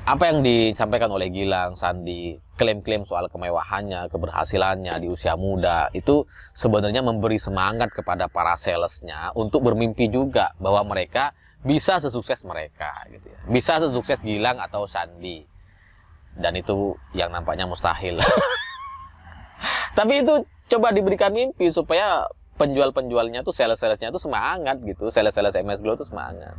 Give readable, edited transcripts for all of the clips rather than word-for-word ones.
apa yang disampaikan oleh Gilang, Sandi, klaim-klaim soal kemewahannya, keberhasilannya di usia muda, itu sebenarnya memberi semangat kepada para salesnya untuk bermimpi juga bahwa mereka bisa sesukses mereka, gitu ya. Bisa sesukses Gilang atau Sandi. Dan itu yang nampaknya mustahil. Tapi itu coba diberikan mimpi supaya penjual-penjualnya tuh, sales-salesnya tuh semangat gitu, sales-sales MS Glow tuh semangat.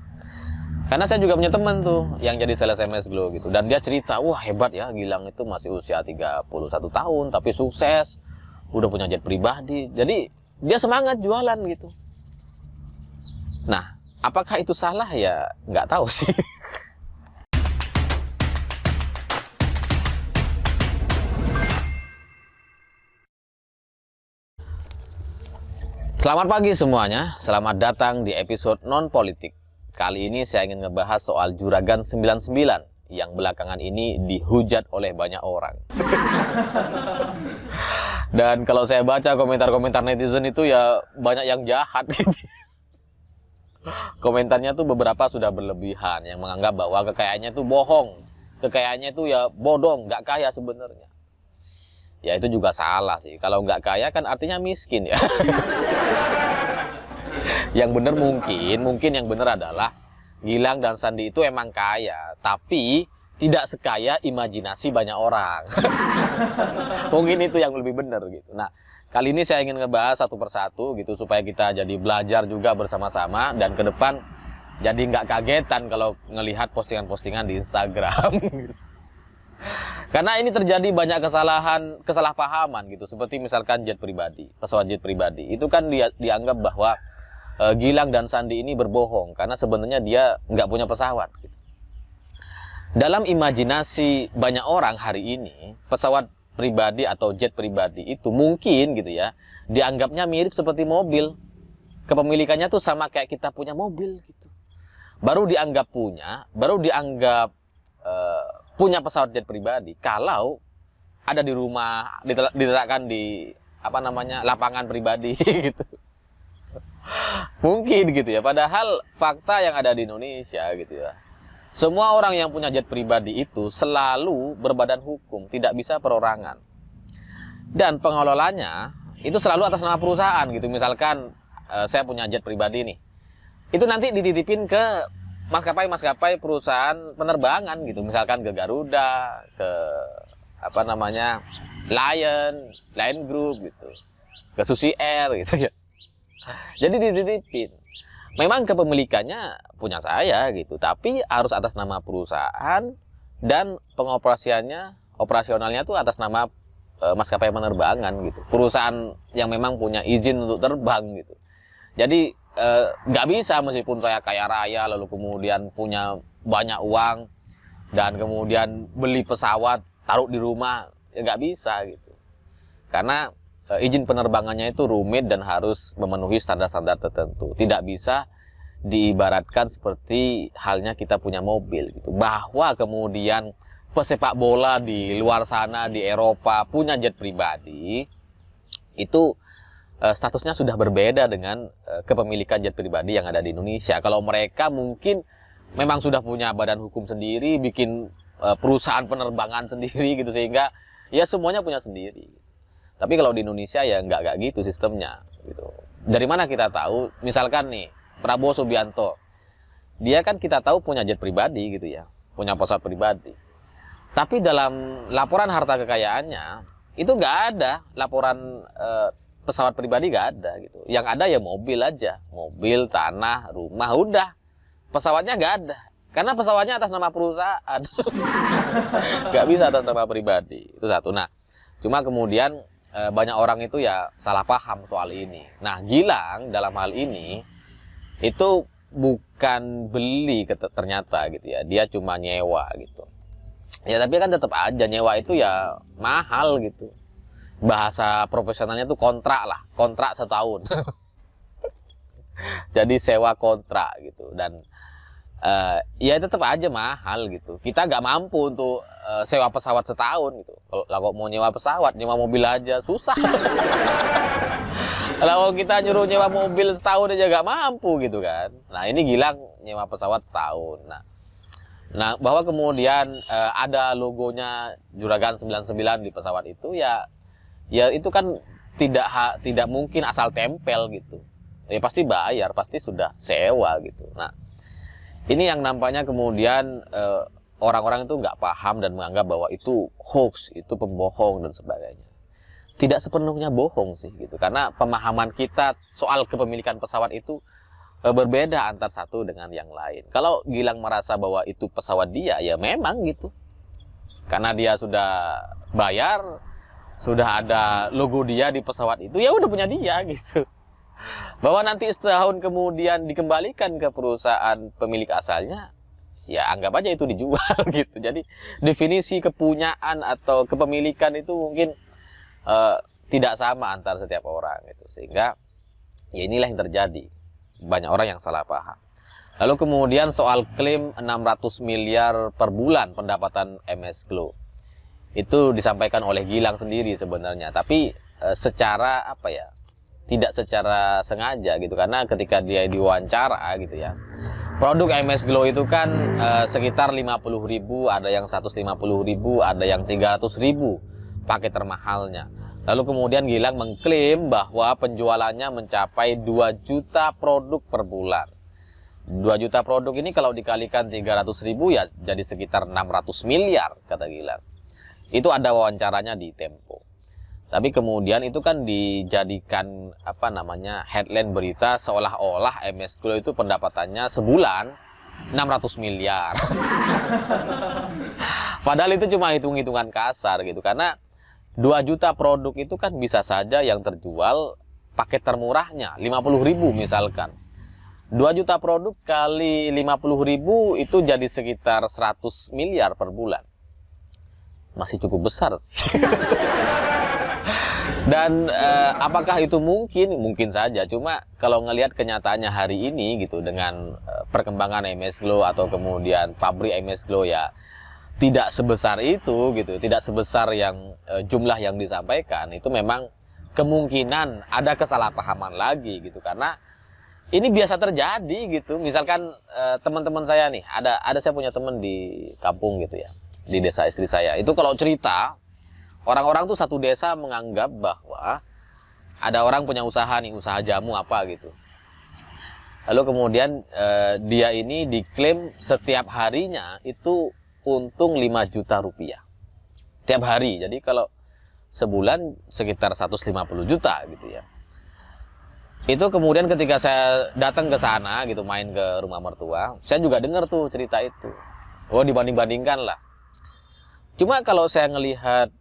Karena saya juga punya teman tuh yang jadi sales MS Glow gitu. Dan dia cerita, wah hebat ya Gilang itu masih usia 31 tahun tapi sukses. Udah punya jet pribadi. Jadi dia semangat jualan gitu. Nah, apakah itu salah ya? Nggak tahu sih. Selamat pagi semuanya. Selamat datang di episode non-politik. Kali ini saya ingin ngebahas soal Juragan 99 yang belakangan ini dihujat oleh banyak orang. Dan kalau saya baca komentar-komentar netizen itu ya banyak yang jahat gitu. Komentarnya tuh beberapa sudah berlebihan, yang menganggap bahwa kekayaannya tuh bohong. Kekayaannya tuh ya bodong, nggak kaya sebenarnya. Ya itu juga salah sih. Kalau nggak kaya kan artinya miskin ya. Yang benar mungkin yang benar adalah Gilang dan Sandi itu emang kaya, tapi tidak sekaya imajinasi banyak orang. Mungkin itu yang lebih benar gitu. Nah, kali ini saya ingin ngebahas satu persatu gitu supaya kita jadi belajar juga bersama-sama dan ke depan jadi nggak kagetan kalau ngelihat postingan-postingan di Instagram. Gitu. Karena ini terjadi banyak kesalahpahaman gitu, seperti misalkan jet pribadi, pesawat jet pribadi. Itu kan dianggap bahwa Gilang dan Sandi ini berbohong karena sebenarnya dia nggak punya pesawat. Gitu. Dalam imajinasi banyak orang hari ini, pesawat pribadi atau jet pribadi itu mungkin gitu ya, dianggapnya mirip seperti mobil. Kepemilikannya tuh sama kayak kita punya mobil gitu. Baru dianggap punya pesawat jet pribadi kalau ada di rumah, diletakkan di lapangan pribadi gitu. Mungkin gitu ya, padahal fakta yang ada di Indonesia gitu ya, semua orang yang punya jet pribadi itu selalu berbadan hukum, tidak bisa perorangan. Dan pengelolanya itu selalu atas nama perusahaan gitu. Misalkan saya punya jet pribadi nih, itu nanti dititipin ke maskapai perusahaan penerbangan gitu, misalkan ke Garuda, ke Lion Group gitu, ke Susi Air gitu ya. Jadi dititipin. Memang kepemilikannya punya saya gitu, tapi harus atas nama perusahaan dan operasionalnya tuh atas nama maskapai penerbangan gitu. Perusahaan yang memang punya izin untuk terbang gitu. Jadi nggak bisa meskipun saya kaya raya lalu kemudian punya banyak uang dan kemudian beli pesawat taruh di rumah, ya nggak bisa gitu. Karena izin penerbangannya itu rumit dan harus memenuhi standar-standar tertentu. Tidak bisa diibaratkan seperti halnya kita punya mobil gitu. Bahwa kemudian pesepak bola di luar sana di Eropa punya jet pribadi, itu statusnya sudah berbeda dengan kepemilikan jet pribadi yang ada di Indonesia. Kalau mereka mungkin memang sudah punya badan hukum sendiri, bikin perusahaan penerbangan sendiri gitu, sehingga ya semuanya punya sendiri. Tapi kalau di Indonesia ya nggak gitu sistemnya gitu. Dari mana kita tahu? Misalkan nih Prabowo Subianto, dia kan kita tahu punya jet pribadi gitu ya, punya pesawat pribadi. Tapi dalam laporan harta kekayaannya itu nggak ada laporan pesawat pribadi, nggak ada gitu. Yang ada ya mobil aja, mobil, tanah, rumah, udah. Pesawatnya nggak ada, karena pesawatnya atas nama perusahaan, nggak bisa atas nama pribadi. Itu satu. Nah, cuma kemudian banyak orang itu ya salah paham soal ini. Nah, Gilang dalam hal ini itu bukan beli ternyata gitu ya, dia cuma nyewa gitu. Ya tapi kan tetap aja nyewa itu ya mahal gitu. Bahasa profesionalnya tuh kontrak lah, kontrak setahun. Jadi sewa kontrak gitu. Dan ya tetap aja mahal gitu. Kita nggak mampu untuk sewa pesawat setahun gitu. Kalau mau nyewa pesawat, nyewa mobil aja susah. Kalau kita nyuruh nyewa mobil setahun aja nggak mampu gitu kan. Nah ini Gilang nyewa pesawat setahun. Nah Nah, bahwa kemudian ada logonya Juragan 99 di pesawat itu, ya itu kan tidak mungkin asal tempel gitu. Ya pasti bayar, pasti sudah sewa gitu. Nah, ini yang nampaknya kemudian orang-orang itu nggak paham dan menganggap bahwa itu hoax, itu pembohong dan sebagainya. Tidak sepenuhnya bohong sih gitu, karena pemahaman kita soal kepemilikan pesawat itu berbeda antar satu dengan yang lain. Kalau Gilang merasa bahwa itu pesawat dia, ya memang gitu. Karena dia sudah bayar, sudah ada logo dia di pesawat itu, ya udah punya dia gitu. Bahwa nanti setahun kemudian dikembalikan ke perusahaan pemilik asalnya, ya anggap aja itu dijual gitu. Jadi definisi kepunyaan atau kepemilikan itu mungkin tidak sama antar setiap orang gitu. Sehingga ya inilah yang terjadi. Banyak orang yang salah paham. Lalu kemudian soal klaim 600 miliar per bulan pendapatan MS Glow. Itu disampaikan oleh Gilang sendiri sebenarnya, tapi secara apa ya? Tidak secara sengaja gitu, karena ketika dia diwawancara gitu ya. Produk MS Glow itu kan sekitar 50.000, ada yang 150.000, ada yang 300.000 paket termahalnya. Lalu kemudian Gilang mengklaim bahwa penjualannya mencapai 2 juta produk per bulan. 2 juta produk ini kalau dikalikan 300.000 ya jadi sekitar 600 miliar kata Gilang. Itu ada wawancaranya di Tempo. Tapi kemudian itu kan dijadikan apa namanya headline berita seolah-olah MS Glow itu pendapatannya sebulan 600 miliar. Padahal itu cuma hitung-hitungan kasar gitu, karena 2 juta produk itu kan bisa saja yang terjual paket termurahnya 50.000 misalkan. 2 juta produk kali 50.000 itu jadi sekitar 100 miliar per bulan. Masih cukup besar. Dan apakah itu mungkin? Mungkin saja. Cuma kalau ngelihat kenyataannya hari ini gitu, dengan perkembangan MS Glow atau kemudian pabrik MS Glow, ya tidak sebesar itu gitu, tidak sebesar yang jumlah yang disampaikan. Itu memang kemungkinan ada kesalahpahaman lagi gitu, karena ini biasa terjadi gitu. Misalkan teman-teman saya nih, ada saya punya teman di kampung gitu ya, di desa istri saya. Itu kalau cerita, orang-orang tuh satu desa menganggap bahwa ada orang punya usaha nih, usaha jamu apa gitu. Lalu kemudian dia ini diklaim setiap harinya itu untung 5 juta rupiah tiap hari. Jadi kalau sebulan sekitar 150 juta gitu ya. Itu kemudian ketika saya datang ke sana gitu, main ke rumah mertua, saya juga dengar tuh cerita itu. Oh, dibanding-bandingkan lah. Cuma kalau saya ngelihat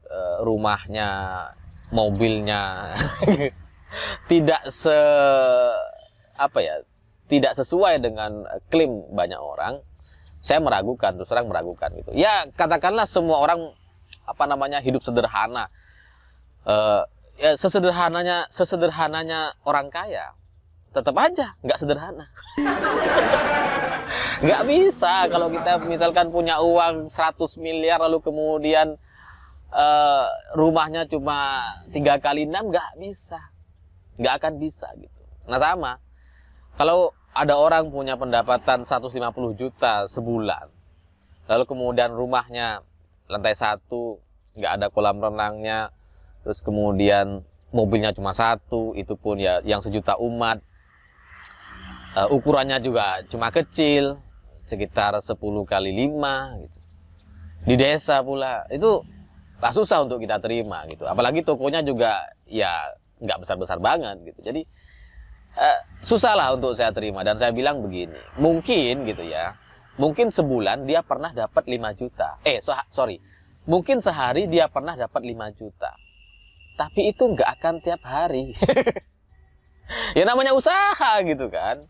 rumahnya, mobilnya tidak tidak sesuai dengan klaim banyak orang, saya meragukan, terus terang meragukan gitu. Ya katakanlah semua orang hidup sederhana, ya sesederhananya orang kaya, tetap aja nggak sederhana. Nggak bisa kalau kita misalkan punya uang 100 miliar lalu kemudian rumahnya cuma 3 kali 6, nggak bisa, nggak akan bisa gitu. Nah sama, kalau ada orang punya pendapatan 150 juta sebulan, lalu kemudian rumahnya lantai 1, nggak ada kolam renangnya, terus kemudian mobilnya cuma 1, itu pun ya yang sejuta umat, ukurannya juga cuma kecil, sekitar 10 kali 5 gitu. Di desa pula, itu susah untuk kita terima gitu. Apalagi tokonya juga ya nggak besar-besar banget gitu. Jadi susah lah untuk saya terima. Dan saya bilang begini, mungkin gitu ya, mungkin sebulan dia pernah dapat 5 juta. Mungkin sehari dia pernah dapat 5 juta. Tapi itu nggak akan tiap hari. Ya namanya usaha gitu kan.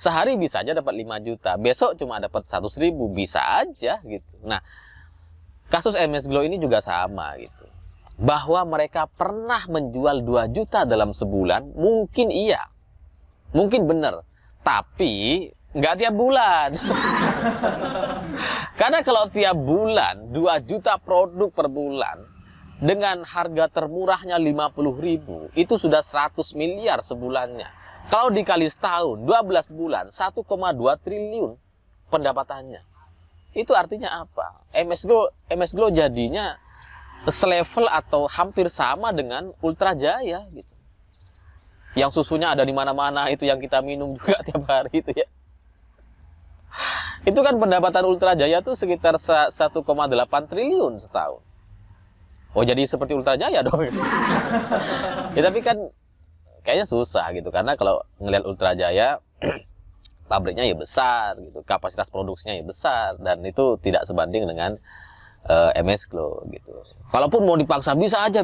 Sehari bisa aja dapat 5 juta, besok cuma dapat 100.000, bisa aja gitu. Nah, kasus MS Glow ini juga sama gitu. Bahwa mereka pernah menjual 2 juta dalam sebulan, mungkin iya. Mungkin benar, tapi nggak tiap bulan. Karena kalau tiap bulan 2 juta produk per bulan dengan harga termurahnya 50.000, itu sudah 100 miliar sebulannya. Kalau dikali setahun, 12 bulan, 1,2 triliun pendapatannya. Itu artinya apa? MS Glow jadinya selevel atau hampir sama dengan Ultra Jaya gitu. Yang susunya ada di mana-mana, itu yang kita minum juga tiap hari itu ya. Itu kan pendapatan Ultra Jaya tuh sekitar 1,8 triliun setahun. Oh, jadi seperti Ultra Jaya dong. Ya tapi kan kayaknya susah gitu, karena kalau ngelihat Ultra Jaya pabriknya ya besar gitu, kapasitas produksinya ya besar, dan itu tidak sebanding dengan MS Glow gitu. Kalaupun mau dipaksa bisa aja,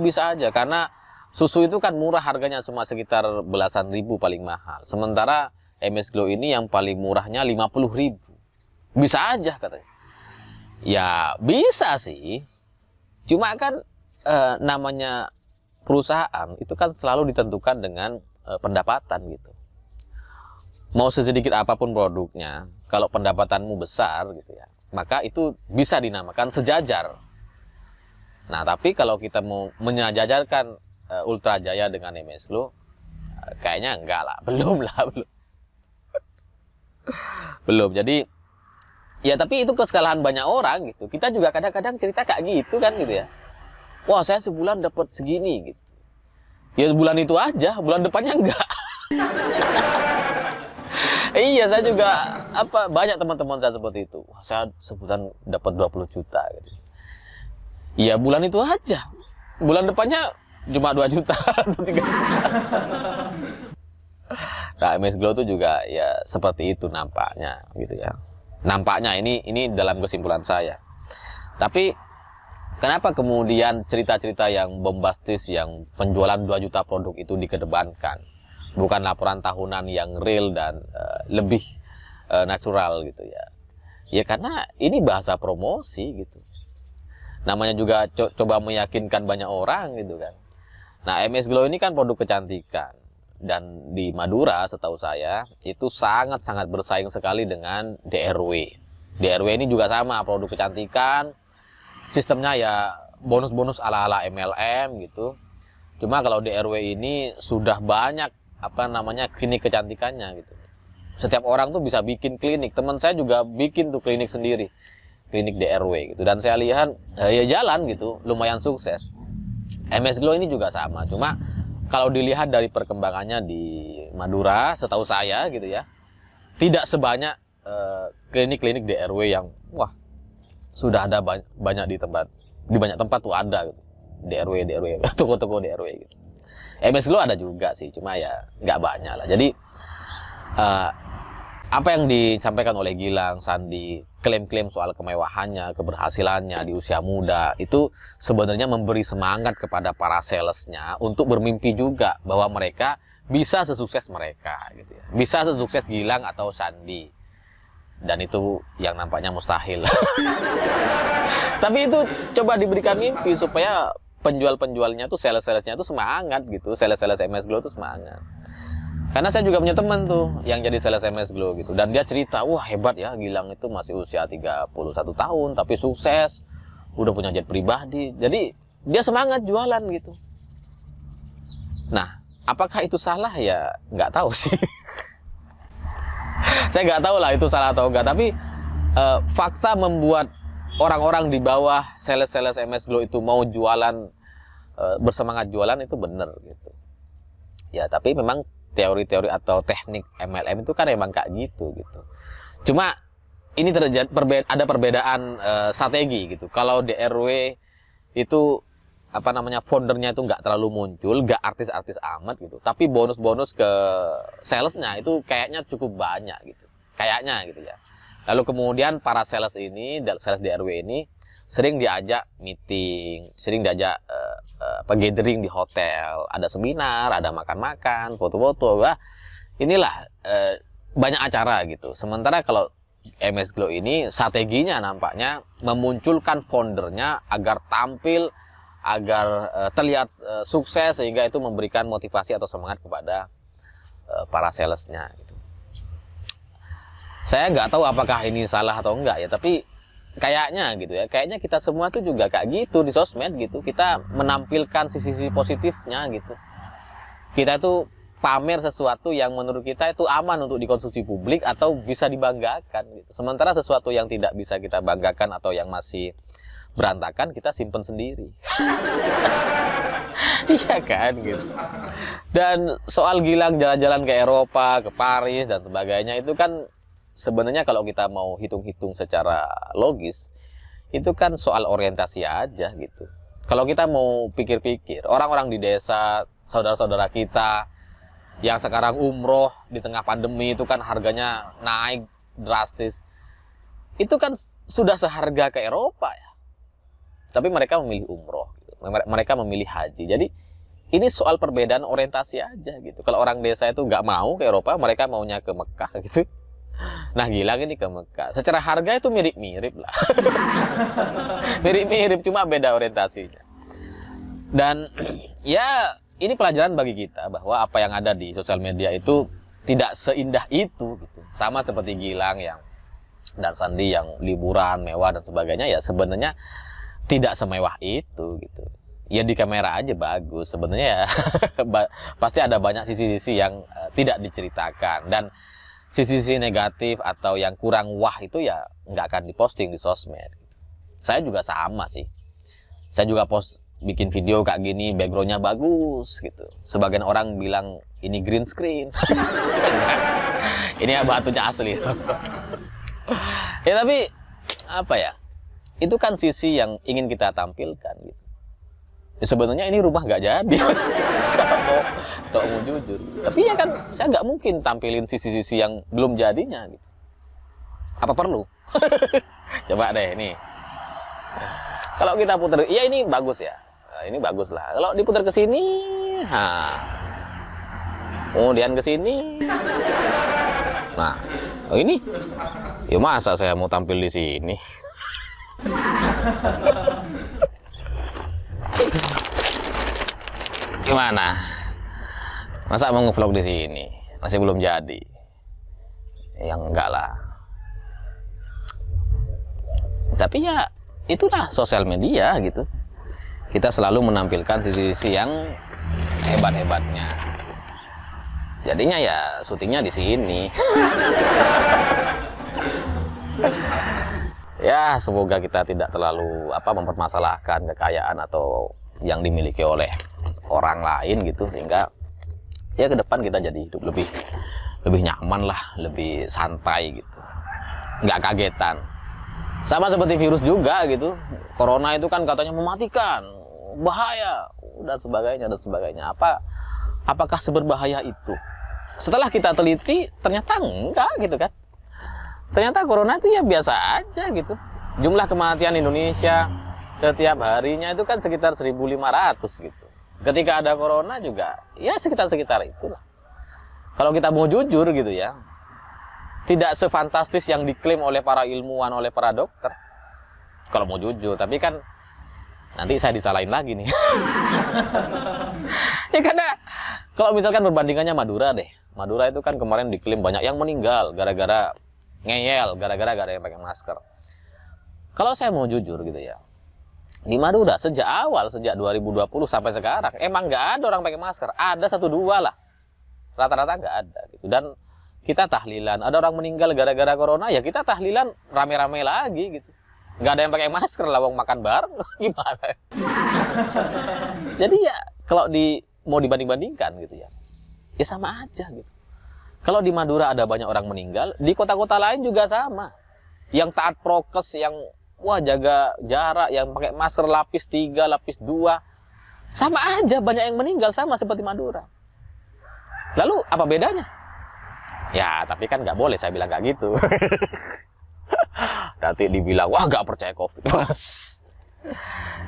karena susu itu kan murah harganya, cuma sekitar belasan ribu paling mahal. Sementara MS Glow ini yang paling murahnya 50.000. Bisa aja katanya. Ya bisa sih. Cuma kan namanya perusahaan itu kan selalu ditentukan dengan pendapatan gitu. Mau sedikit apapun produknya, kalau pendapatanmu besar gitu ya, maka itu bisa dinamakan sejajar. Nah, tapi kalau kita mau menyejajarkan Ultra Jaya dengan MS Glow, kayaknya enggak lah, belum. Belum. Jadi ya tapi itu kesalahan banyak orang gitu. Kita juga kadang-kadang cerita kayak gitu kan gitu ya. Wah, saya sebulan dapat segini gitu. Ya sebulan itu aja, bulan depannya enggak. Iya, saya juga banyak teman-teman saya seperti itu. Wah, saya sebulan dapat 20 juta gitu. Iya, bulan itu aja. Bulan depannya cuma 2 juta atau 3 juta. Nah, MS Glow itu juga ya seperti itu nampaknya gitu ya. Nampaknya ini dalam kesimpulan saya. Tapi kenapa kemudian cerita-cerita yang bombastis, yang penjualan 2 juta produk itu dikedepankan? Bukan laporan tahunan yang real dan lebih natural gitu ya. Ya karena ini bahasa promosi gitu. Namanya juga coba meyakinkan banyak orang gitu kan. Nah, MS Glow ini kan produk kecantikan. Dan di Madura setahu saya itu sangat-sangat bersaing sekali dengan DRW. DRW ini juga sama, produk kecantikan. Sistemnya ya bonus-bonus ala-ala MLM gitu. Cuma kalau DRW ini sudah banyak klinik kecantikannya gitu. Setiap orang tuh bisa bikin klinik. Teman saya juga bikin tuh klinik sendiri, klinik DRW gitu. Dan saya lihat ya jalan gitu, lumayan sukses. MS Glow ini juga sama. Cuma kalau dilihat dari perkembangannya di Madura, setahu saya gitu ya, tidak sebanyak klinik-klinik DRW yang wah sudah ada banyak di banyak tempat tuh ada gitu. DRW, toko-toko DRW gitu. MS Glow ada juga sih, cuma ya nggak banyak lah. Jadi apa yang disampaikan oleh Gilang, Sandi, klaim-klaim soal kemewahannya, keberhasilannya di usia muda, itu sebenarnya memberi semangat kepada para salesnya untuk bermimpi juga bahwa mereka bisa sesukses mereka gitu ya. Bisa sesukses Gilang atau Sandi. Dan itu yang nampaknya mustahil. Tapi itu coba diberikan mimpi supaya penjual-penjualnya tuh, sales-salesnya tuh semangat gitu. Sales-sales MS Glow tuh semangat. Karena saya juga punya teman tuh yang jadi sales MS Glow gitu. Dan dia cerita, wah hebat ya Gilang itu masih usia 31 tahun tapi sukses. Udah punya jet pribadi. Jadi dia semangat jualan gitu. Nah, apakah itu salah ya? Nggak tahu sih. Saya nggak tahu lah itu salah atau enggak. Tapi fakta membuat orang-orang di bawah sales-sales MS Glow itu mau jualan, bersemangat jualan itu benar gitu. Ya tapi memang teori-teori atau teknik MLM itu kan emang kayak gitu. Cuma ini ada perbedaan strategi gitu. Kalau DRW itu foundernya itu nggak terlalu muncul, nggak artis-artis amat gitu. Tapi bonus-bonus ke salesnya itu kayaknya cukup banyak gitu. Kayaknya gitu ya. Lalu kemudian para sales DRW ini sering diajak meeting, sering diajak gathering di hotel, ada seminar, ada makan-makan, foto-foto, wah inilah banyak acara gitu. Sementara kalau MS Glow ini strateginya nampaknya memunculkan foundernya agar tampil, agar terlihat sukses, sehingga itu memberikan motivasi atau semangat kepada para salesnya gitu. Saya nggak tahu apakah ini salah atau enggak ya, tapi kayaknya gitu ya, kayaknya kita semua tuh juga kayak gitu di sosmed gitu. Kita menampilkan sisi-sisi positifnya gitu. Kita tuh pamer sesuatu yang menurut kita itu aman untuk dikonsumsi publik atau bisa dibanggakan gitu. Sementara sesuatu yang tidak bisa kita banggakan atau yang masih berantakan kita simpen sendiri. Iya kan gitu. Dan soal Gilang jalan-jalan ke Eropa, ke Paris dan sebagainya itu kan sebenarnya kalau kita mau hitung-hitung secara logis itu kan soal orientasi aja gitu. Kalau kita mau pikir-pikir, orang-orang di desa, saudara-saudara kita yang sekarang umroh di tengah pandemi itu kan harganya naik drastis. Itu kan sudah seharga ke Eropa ya. Tapi mereka memilih umroh, gitu. Mereka memilih haji. Jadi ini soal perbedaan orientasi aja gitu. Kalau orang desa itu nggak mau ke Eropa, mereka maunya ke Mekah gitu. Nah Gilang ini ke Mekah. Secara harga itu mirip-mirip lah. Mirip-mirip, cuma beda orientasinya. Dan ya ini pelajaran bagi kita bahwa apa yang ada di sosial media itu tidak seindah itu gitu. Sama seperti Gilang yang dan Sandi yang liburan mewah dan sebagainya, ya sebenarnya tidak semewah itu gitu. Ya di kamera aja bagus sebenarnya ya. Pasti ada banyak sisi-sisi yang tidak diceritakan, dan sisi-sisi negatif atau yang kurang wah itu ya nggak akan diposting di sosmed gitu. Saya juga sama sih, saya juga bikin video kayak gini backgroundnya bagus gitu. Sebagian orang bilang ini green screen. Ini ya batunya asli. Ya tapi apa ya, itu kan sisi yang ingin kita tampilkan gitu. Ya, sebenarnya ini rumah nggak jadi, kalau mau jujur. Tapi ya kan saya nggak mungkin tampilin sisi-sisi yang belum jadinya gitu. Apa perlu? Coba deh nih. Kalau kita putar, ya ini bagus ya. Nah, ini bagus lah. Kalau diputar ke sini, kemudian ke sini. Nah, oh ini, ya masa saya mau tampil di sini? Gimana? Masa mau nge-vlog di sini? Masih belum jadi. Ya enggak lah. Tapi ya itulah sosial media gitu. Kita selalu menampilkan sisi-sisi yang hebat-hebatnya. Jadinya ya syutingnya di sini. Ya semoga kita tidak terlalu mempermasalahkan kekayaan atau yang dimiliki oleh orang lain gitu, sehingga ya ke depan kita jadi hidup lebih nyaman lah, lebih santai gitu, nggak kagetan. Sama seperti virus juga gitu, corona itu kan katanya mematikan, bahaya dan sebagainya. Apakah seberbahaya itu? Setelah kita teliti ternyata enggak gitu kan. Ternyata corona itu ya biasa aja gitu. Jumlah kematian Indonesia setiap harinya itu kan sekitar 1.500 gitu. Ketika ada corona juga ya sekitar itulah. Kalau kita mau jujur gitu ya, tidak sefantastis yang diklaim oleh para ilmuwan, oleh para dokter. Kalau mau jujur, tapi kan nanti saya disalahin lagi nih. Ya karena kalau misalkan perbandingannya Madura deh. Madura itu kan kemarin diklaim banyak yang meninggal gara-gara ngeyel, gara-gara gak ada yang pakai masker. Kalau saya mau jujur gitu ya, di Madura sejak 2020 sampai sekarang emang nggak ada orang pakai masker. Ada 1-2 lah, rata-rata nggak ada gitu. Dan kita tahlilan, ada orang meninggal gara-gara corona, ya kita tahlilan rame-rame lagi gitu. Nggak ada yang pakai masker, lawang makan bareng. Gimana? Jadi ya kalau mau dibanding-bandingkan gitu ya sama aja gitu. Kalau di Madura ada banyak orang meninggal, di kota-kota lain juga sama. Yang taat prokes, yang jaga jarak, yang pakai masker lapis 3, lapis 2. Sama aja banyak yang meninggal, sama seperti Madura. Lalu apa bedanya? Ya, tapi kan nggak boleh saya bilang kayak gitu. Nanti dibilang, wah nggak percaya COVID.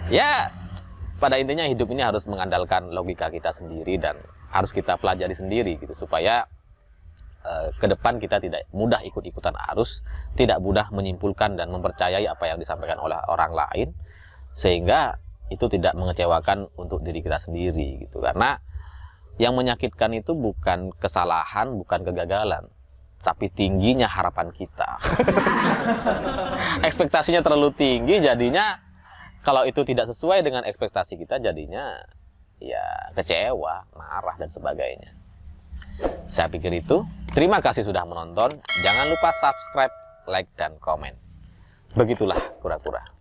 Ya, pada intinya hidup ini harus mengandalkan logika kita sendiri dan harus kita pelajari sendiri gitu, supaya ke depan kita tidak mudah ikut-ikutan arus, tidak mudah menyimpulkan dan mempercayai apa yang disampaikan oleh orang lain, sehingga itu tidak mengecewakan untuk diri kita sendiri gitu. Karena yang menyakitkan itu bukan kesalahan, bukan kegagalan, tapi tingginya harapan kita. Ekspektasinya terlalu tinggi, jadinya kalau itu tidak sesuai dengan ekspektasi kita, jadinya ya kecewa, marah dan sebagainya. Saya pikir itu. Terima kasih sudah menonton. Jangan lupa subscribe, like, dan komen. Begitulah kura-kura.